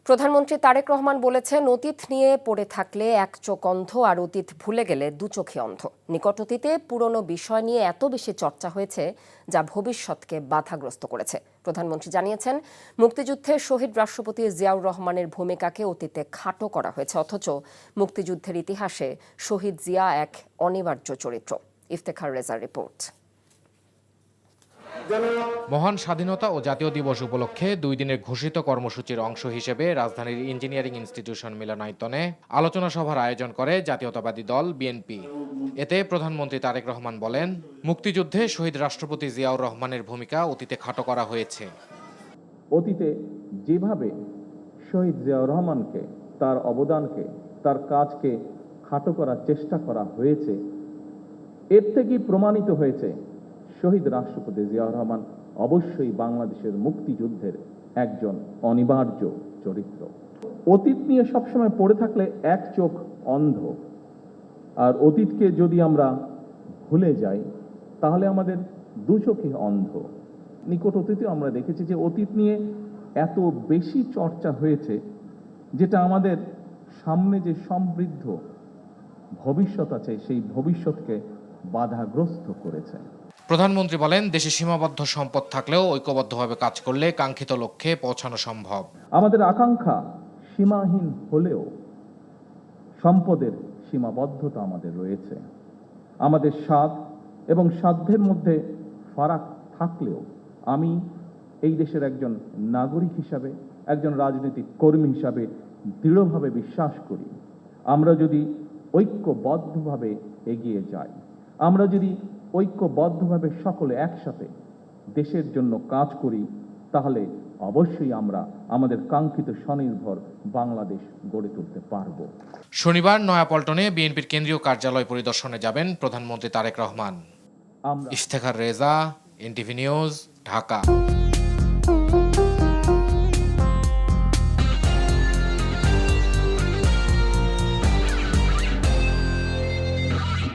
প্রধানমন্ত্রী তারেক রহমান বলেছেন, অতীত নিয়ে পড়ে থাকলে এক চোখ অন্ধ আর অতীত ভুলে গেলে দু চোখে অন্ধ। নিকট অতীতে পুরনো বিষয় নিয়ে এত বেশি চর্চা হয়েছে যা ভবিষ্যৎকে বাধাগ্রস্ত করেছে। প্রধানমন্ত্রী জানিয়েছেন, মুক্তিযুদ্ধে শহীদ রাষ্ট্রপতি জিয়াউর রহমানের ভূমিকাকে অতীতে খাটো করা হয়েছে, অথচ মুক্তিযুদ্ধের ইতিহাসে শহীদ জিয়া এক অনিবার্য চরিত্র। ইফতেখার রেজার রিপোর্ট। মহান স্বাধীনতা ও জাতীয় দিবস উপলক্ষে 2 দিনের ঘোষিত কর্মসূচির অংশ হিসেবে রাজধানীর ইঞ্জিনিয়ারিং ইনস্টিটিউশন মিলনায়তনে আলোচনা সভার আয়োজন করে জাতীয়তাবাদী দল বিএনপি। এতে প্রধানমন্ত্রী তারেক রহমান বলেন, মুক্তিযুদ্ধে শহীদ রাষ্ট্রপতি জিয়াউর রহমানের ভূমিকা অতীতে খাটো করা হয়েছে। অতীতে যেভাবে শহীদ জিয়াউর রহমানকে, তার অবদানকে, তার কাজকে খাটো করার চেষ্টা করা হয়েছে, এর থেকেই প্রমাণিত হয়েছে শহীদ রাষ্ট্রপতি জিয়াউর রহমান অবশ্যই বাংলাদেশের মুক্তিযুদ্ধের একজন অনিবার্য চরিত্র। অতীত নিয়ে সবসময় পড়ে থাকলে এক চোখ অন্ধ, আর অতীতকে যদি আমরা ভুলে যাই তাহলে আমাদের দু চোখে অন্ধ। নিকট অতীতে আমরা দেখেছি যে অতীত নিয়ে এত বেশি চর্চা হয়েছে, যেটা আমাদের সামনে যে সমৃদ্ধ ভবিষ্যৎ আছে সেই ভবিষ্যৎকে বাধাগ্রস্ত করেছে। প্রধানমন্ত্রী বলেন, দেশে সীমাবদ্ধ সম্পদ থাকলেও ঐক্যবদ্ধভাবে কাজ করলে কাঙ্ক্ষিত লক্ষ্যে পৌঁছানো সম্ভব। আমাদের আকাঙ্ক্ষা সীমাহীন হলেও সম্পদের সীমাবদ্ধতা আমাদের রয়েছে। আমাদের স্বাদ এবং সাধ্যের মধ্যে ফারাক থাকলেও আমি এই দেশের একজন নাগরিক হিসাবে, একজন রাজনৈতিক কর্মী হিসাবে দৃঢ়ভাবে বিশ্বাস করি, আমরা যদি ঐক্যবদ্ধভাবে এগিয়ে যাই, আমরা যদি ঐক্যবদ্ধভাবে সকলে একসাথে দেশের জন্য কাজ করি, তাহলে অবশ্যই আমরা আমাদের কাঙ্ক্ষিত স্বনির্ভর বাংলাদেশ গড়ে তুলতে পারব। শনিবার নয়াপল্টনে বিএনপির কেন্দ্রীয় কার্যালয় পরিদর্শনে যাবেন প্রধানমন্ত্রী তারেক রহমান। Iftekhar Reza, NTV news, Dhaka.